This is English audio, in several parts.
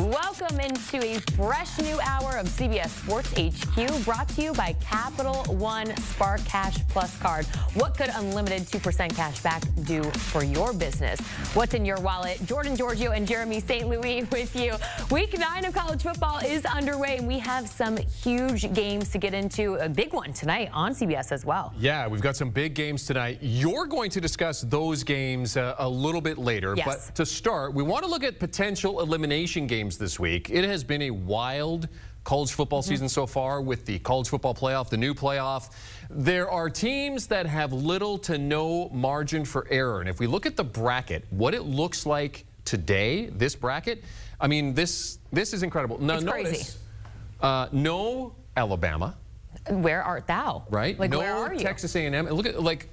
Welcome into a fresh new hour of CBS Sports HQ, brought to you by Capital One Spark Cash Plus card. What could unlimited 2% cash back do for your business? What's in your wallet? Jordan Giorgio and Jeremy St. Louis with you. Week 9 of college football is underway, and we have some huge games to get into. A big one tonight on CBS as well. Yeah, we've got some big games tonight. You're going to discuss those games a little bit later. Yes. But to start, we want to look at potential elimination games this week. It has been a wild college football season so far with the college football playoff, the new playoff. There are teams that have little to no margin for error. And if we look at the bracket, what it looks like today, this bracket, I mean, this is incredible. Now, it's notice, no Alabama. Where art thou? Right? Like, no where are you? Texas A&M. Look at, like,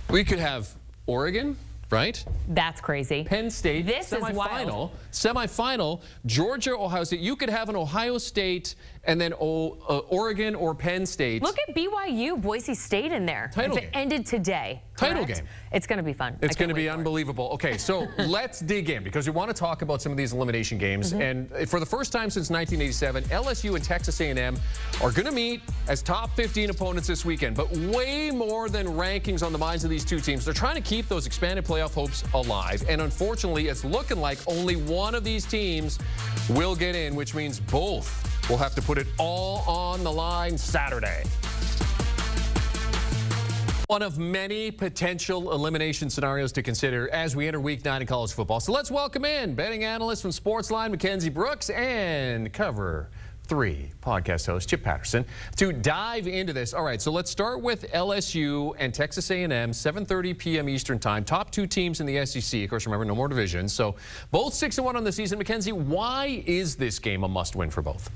we could have Oregon, right? That's crazy. Penn State, This is wild. semifinal, Georgia, Ohio State. You could have an Ohio State and then Oregon or Penn State. Look at BYU, Boise State in there. Title if game. it ended today. Title correct? game. It's going to be fun. It's going to be unbelievable. Okay, so let's dig in because we want to talk about some of these elimination games. And for the first time since 1987, LSU and Texas A&M are going to meet as top 15 opponents this weekend. But way more than rankings on the minds of these two teams. They're trying to keep those expanded playoff hopes alive. And unfortunately, it's looking like only one of these teams will get in, which means both will have to put it all on the line Saturday. One of many potential elimination scenarios to consider as we enter Week 9 in college football. So let's welcome in betting analyst from Sportsline, Mackenzie Brooks, and Cover 3 podcast host Chip Patterson to dive into this. All right, so let's start with LSU and Texas A&M, 7:30 p.m. Eastern time. Top two teams in the SEC. Of course, remember, no more divisions. So both 6-1 on the season. Mackenzie, why is this game a must-win for both?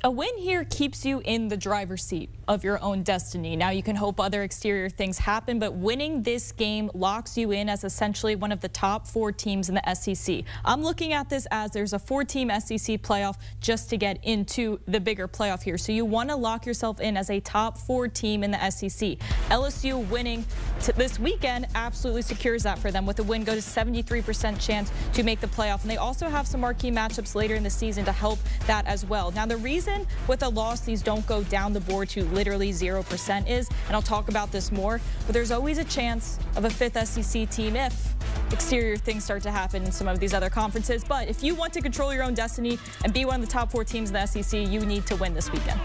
A win here keeps you in the driver's seat of your own destiny. Now, you can hope other exterior things happen, but winning this game locks you in as essentially one of the top 4 teams in the SEC. I'm looking at this as there's a 4-team SEC playoff just to get into the bigger playoff here. So you want to lock yourself in as a top 4 team in the SEC. LSU winning this weekend absolutely secures that for them. With a win, go to 73% chance to make the playoff. And they also have some marquee matchups later in the season to help that as well. Now, the reason with a loss these don't go down the board to literally 0% is, and I'll talk about this more, but there's always a chance of a 5th SEC team if exterior things start to happen in some of these other conferences. But if you want to control your own destiny and be one of the top 4 teams in the SEC, you need to win this weekend.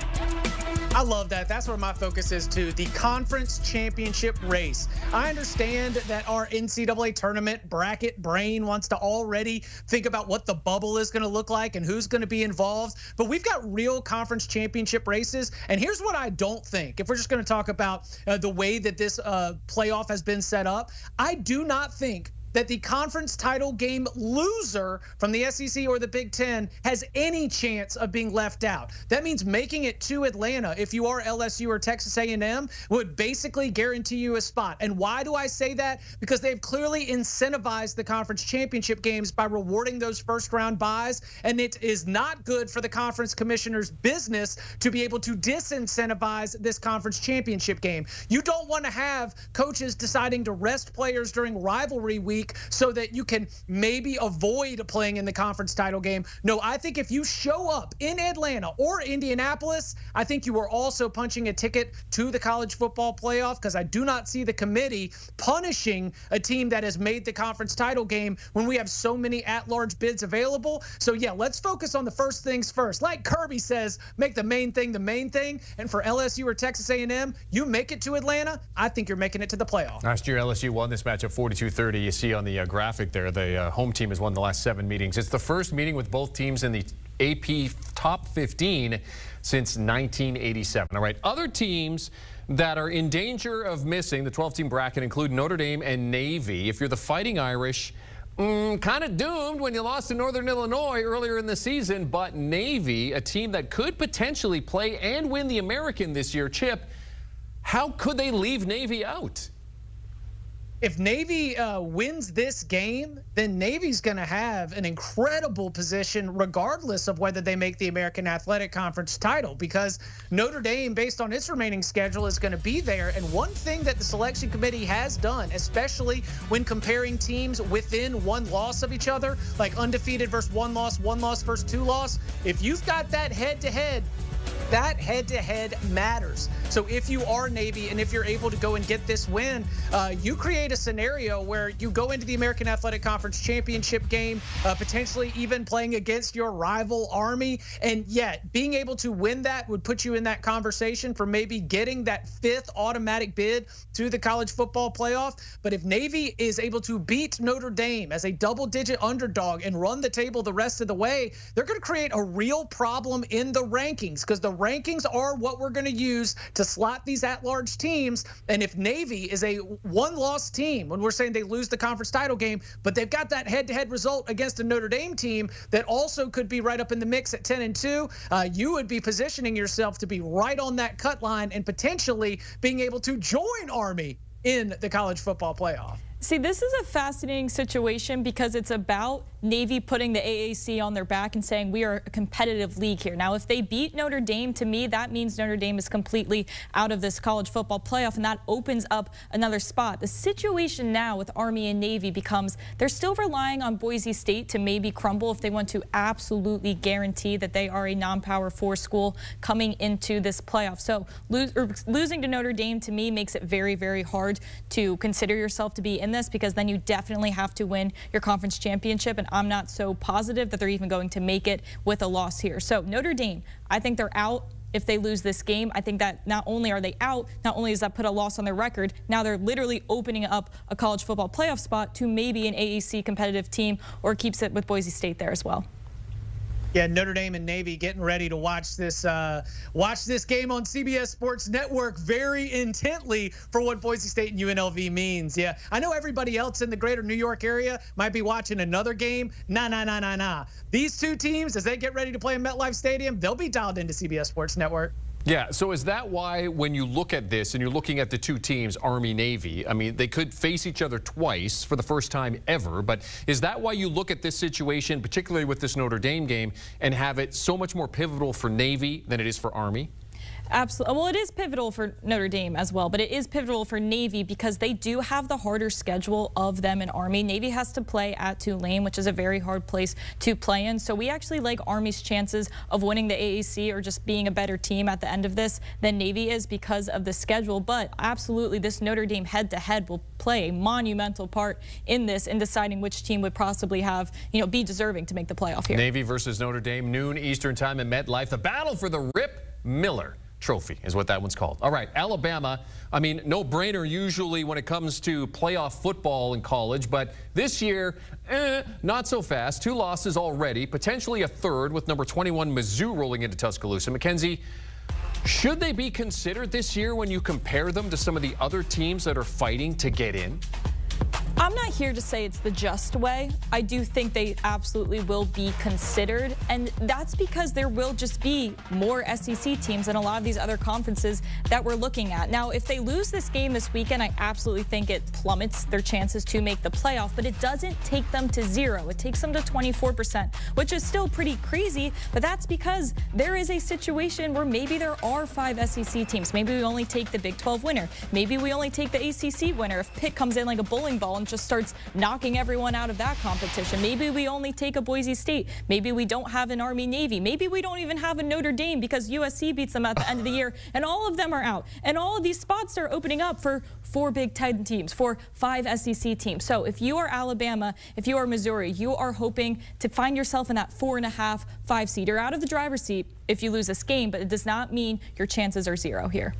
I love that. That's where my focus is too. The conference championship race. I understand that our NCAA tournament bracket brain wants to already think about what the bubble is going to look like and who's going to be involved. But we've got real conference championship races. And here's what I don't think. If we're just going to talk about the way that this playoff has been set up, I do not think that the conference title game loser from the SEC or the Big Ten has any chance of being left out. That means making it to Atlanta, if you are LSU or Texas A&M, would basically guarantee you a spot. And why do I say that? Because they've clearly incentivized the conference championship games by rewarding those first-round buys, and it is not good for the conference commissioner's business to be able to disincentivize this conference championship game. You don't want to have coaches deciding to rest players during rivalry week so that you can maybe avoid playing in the conference title game. No, I think if you show up in Atlanta or Indianapolis, I think you are also punching a ticket to the college football playoff, because I do not see the committee punishing a team that has made the conference title game when we have so many at-large bids available. So yeah, let's focus on the first things first. Like Kirby says, make the main thing the main thing. And for LSU or Texas A&M, you make it to Atlanta, I think you're making it to the playoff. Last year, LSU won this matchup 42-30. You see on the graphic there, the home team has won the last 7 meetings. It's the first meeting with both teams in the AP top 15 since 1987. All right, other teams that are in danger of missing the 12-team bracket include Notre Dame and Navy. If you're the Fighting Irish, kind of doomed when you lost to Northern Illinois earlier in the season, but Navy, a team that could potentially play and win the American this year. Chip, how could they leave Navy out? if Navy wins this game, then Navy's going to have an incredible position regardless of whether they make the American Athletic Conference title, because Notre Dame, based on its remaining schedule, is going to be there. And one thing that the selection committee has done, especially when comparing teams within one loss of each other, like undefeated versus one loss versus two loss, if you've got that head-to-head, that head-to-head matters. So if you are Navy and if you're able to go and get this win, you create a scenario where you go into the American Athletic Conference championship game, potentially even playing against your rival Army. And yet being able to win that would put you in that conversation for maybe getting that 5th automatic bid to the college football playoff. But if Navy is able to beat Notre Dame as a double-digit underdog and run the table the rest of the way, they're going to create a real problem in the rankings, because the rankings are what we're going to use to slot these at-large teams. And if Navy is a one-loss team, when we're saying they lose the conference title game, but they've got that head-to-head result against a Notre Dame team that also could be right up in the mix at 10-2, you would be positioning yourself to be right on that cut line and potentially being able to join Army in the college football playoff. See, this is a fascinating situation because it's about Navy putting the AAC on their back and saying we are a competitive league here. Now, if they beat Notre Dame, to me, that means Notre Dame is completely out of this college football playoff, and that opens up another spot. The situation now with Army and Navy becomes they're still relying on Boise State to maybe crumble if they want to absolutely guarantee that they are a non-Power 4 school coming into this playoff. So losing to Notre Dame, to me, makes it very, very hard to consider yourself to be in this, because then you definitely have to win your conference championship, and I'm not so positive that they're even going to make it with a loss here. So Notre Dame, I think they're out if they lose this game. I think that not only are they out, not only does that put a loss on their record, now they're literally opening up a college football playoff spot to maybe an AAC competitive team, or keeps it with Boise State there as well. Yeah, Notre Dame and Navy getting ready to watch this game on CBS Sports Network very intently for what Boise State and UNLV means. Yeah, I know everybody else in the greater New York area might be watching another game. Nah. These two teams, as they get ready to play in MetLife Stadium, they'll be dialed into CBS Sports Network. Yeah, so is that why when you look at this and you're looking at the two teams, Army-Navy, I mean, they could face each other twice for the first time ever, but is that why you look at this situation, particularly with this Notre Dame game, and have it so much more pivotal for Navy than it is for Army? Absolutely. Well, it is pivotal for Notre Dame as well, but it is pivotal for Navy because they do have the harder schedule of them and Army. Navy has to play at Tulane, which is a very hard place to play in. So we actually like Army's chances of winning the AAC or just being a better team at the end of this than Navy is because of the schedule. But absolutely, this Notre Dame head-to-head will play a monumental part in this, in deciding which team would possibly have, be deserving to make the playoff here. Navy versus Notre Dame, noon Eastern time in MetLife. The battle for the Rip Miller Trophy is what that one's called. All right, Alabama, I mean, no brainer usually when it comes to playoff football in college, but this year, not so fast. 2 losses already, potentially a third with number 21 Mizzou rolling into Tuscaloosa. Mackenzie, should they be considered this year when you compare them to some of the other teams that are fighting to get in? I'm not here to say it's the just way. I do think they absolutely will be considered, and that's because there will just be more SEC teams than a lot of these other conferences that we're looking at. Now, if they lose this game this weekend, I absolutely think it plummets their chances to make the playoff, but it doesn't take them to 0. It takes them to 24%, which is still pretty crazy, but that's because there is a situation where maybe there are 5 SEC teams. Maybe we only take the Big 12 winner. Maybe we only take the ACC winner. If Pitt comes in like a bowling ball and just starts knocking everyone out of that competition. Maybe we only take a Boise State. Maybe we don't have an Army-Navy. Maybe we don't even have a Notre Dame because USC beats them at the end of the year, and all of them are out. And all of these spots are opening up for 4 Big Ten teams, for 5 SEC teams. So if you are Alabama, if you are Missouri, you are hoping to find yourself in that 4.5, 5 seed. You're out of the driver's seat if you lose this game, but it does not mean your chances are 0 here.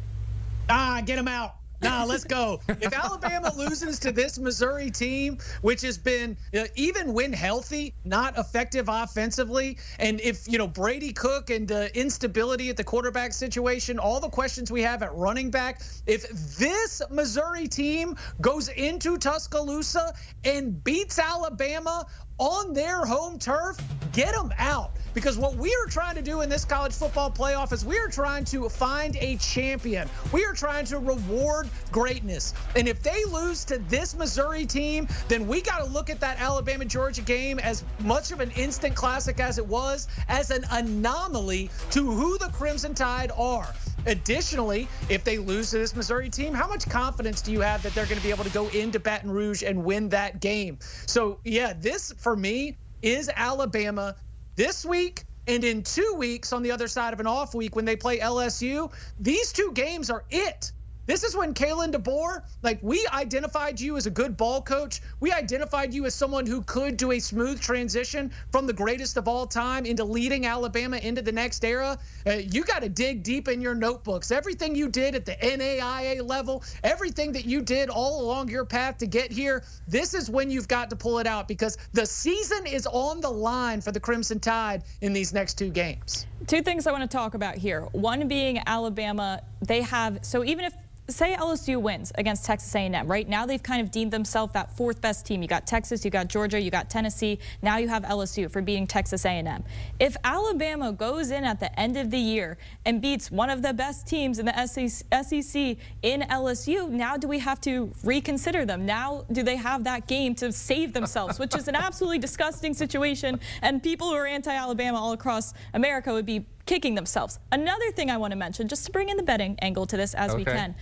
Get them out. Nah, let's go. If Alabama loses to this Missouri team, which has been, even when healthy, not effective offensively, and if, Brady Cook and the instability at the quarterback situation, all the questions we have at running back, if this Missouri team goes into Tuscaloosa and beats Alabama on their home turf, get them out. because what we are trying to do in this college football playoff is we are trying to find a champion. We are trying to reward greatness. And if they lose to this Missouri team, then we got to look at that Alabama-Georgia game as much of an instant classic as it was, as an anomaly to who the Crimson Tide are. Additionally, if they lose to this Missouri team, how much confidence do you have that they're going to be able to go into Baton Rouge and win that game? So, yeah, this for me is Alabama this week and in 2 weeks on the other side of an off week when they play LSU. These two games are it. This is when Kalen DeBoer, like, we identified you as a good ball coach. We identified you as someone who could do a smooth transition from the greatest of all time into leading Alabama into the next era. You got to dig deep in your notebooks. Everything you did at the NAIA level, everything that you did all along your path to get here, this is when you've got to pull it out, because the season is on the line for the Crimson Tide in these next two games. Two things I want to talk about here. One being Alabama, they have, so even if, say LSU wins against Texas A&M. Right now they've kind of deemed themselves that fourth best team. You got Texas, you got Georgia, you got Tennessee. Now you have LSU for beating Texas A&M. If Alabama goes in at the end of the year and beats one of the best teams in the SEC in LSU, now do we have to reconsider them? Now do they have that game to save themselves, which is an absolutely disgusting situation, and people who are anti-Alabama all across America would be kicking themselves. Another thing I want to mention, just to bring in the betting angle to this as we can,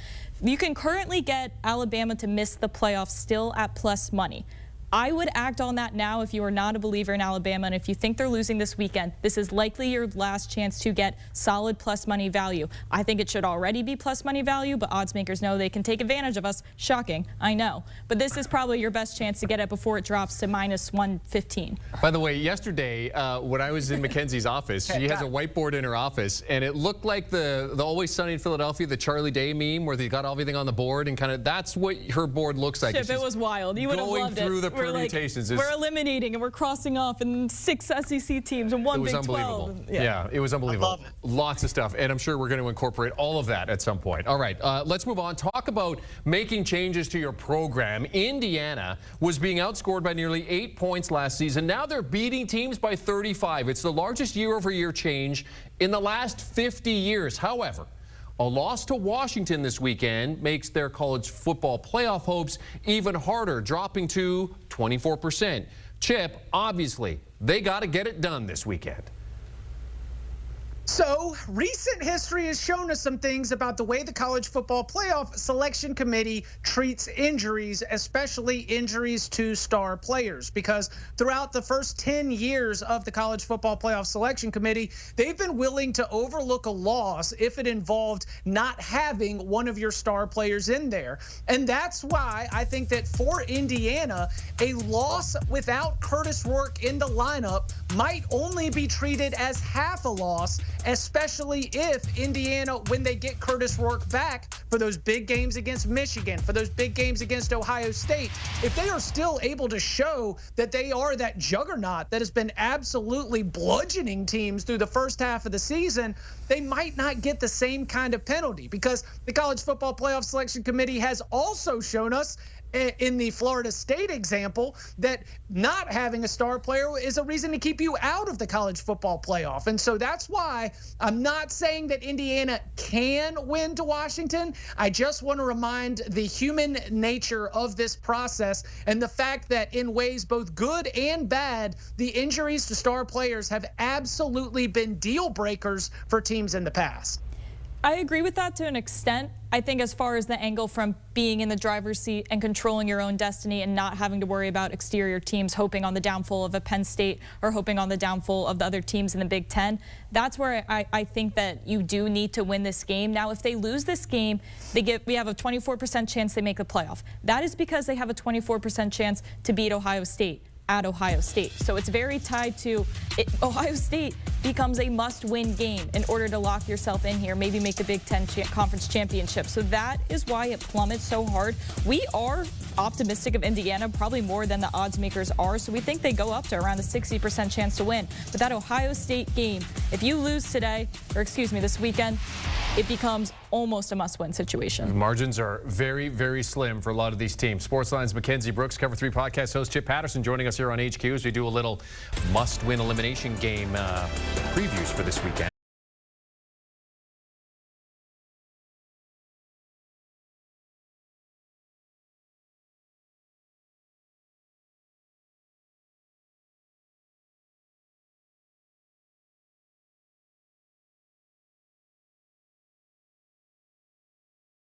you can currently get Alabama to miss the playoffs still at plus money. I would act on that now if you are not a believer in Alabama, and if you think they're losing this weekend, this is likely your last chance to get solid plus money value. I think it should already be plus money value, but odds makers know they can take advantage of us. Shocking, I know. But this is probably your best chance to get it before it drops to minus 115. By the way, yesterday when I was in Mackenzie's office, she has a whiteboard in her office, and it looked like the Always Sunny in Philadelphia, the Charlie Day meme, where they got everything on the board, and kind of that's what her board looks like. Chip, it was wild. You would have loved it. Through the permutations. We're eliminating and we're crossing off in 6 SEC teams and one Big 12. Unbelievable. Yeah, it was unbelievable. I love it. Lots of stuff, and I'm sure we're going to incorporate all of that at some point. All right, let's move on. Talk about making changes to your program. Indiana was being outscored by nearly 8 points last season. Now they're beating teams by 35. It's the largest year-over-year change in the last 50 years. However, a loss to Washington this weekend makes their college football playoff hopes even harder, dropping to 24%. Chip, obviously, they got to get it done this weekend. So, recent history has shown us some things about the way the college football playoff selection committee treats injuries, especially injuries to star players, because throughout the first 10 years of the college football playoff selection committee, they've been willing to overlook a loss if it involved not having one of your star players in there. And that's why I think that for Indiana, a loss without Curtis Rourke in the lineup might only be treated as half a loss, especially if Indiana, when they get Curtis Rourke back for those big games against Michigan, for those big games against Ohio State, if they are still able to show that they are that juggernaut that has been absolutely bludgeoning teams through the first half of the season, they might not get the same kind of penalty, because the College Football Playoff Selection Committee has also shown us in the Florida State example that not having a star player is a reason to keep you out of the college football playoff. And so that's why I'm not saying that Indiana can win to Washington. I just want to remind the human nature of this process and the fact that in ways both good and bad, the injuries to star players have absolutely been deal breakers for teams in the past. I agree with that to an extent. I think as far as the angle from being in the driver's seat and controlling your own destiny and not having to worry about exterior teams hoping on the downfall of a Penn State or hoping on the downfall of the other teams in the Big Ten, that's where I think that you do need to win this game. Now, if they lose this game, we have a 24% chance they make the playoff. That is because they have a 24% chance to beat Ohio State at Ohio State. So it's very tied to it. Ohio State becomes a must-win game in order to lock yourself in here, maybe make the Big Ten Conference Championship. So that is why it plummets so hard. We are optimistic of Indiana, probably more than the odds makers are. So we think they go up to around a 60% chance to win. But that Ohio State game, if you lose today, or excuse me, this weekend, it becomes almost a must-win situation. Margins are very, very slim for a lot of these teams. Sportsline's Mackenzie Brooks, Cover 3 podcast host Chip Patterson joining us here on HQ as we do a little must-win elimination game previews for this weekend.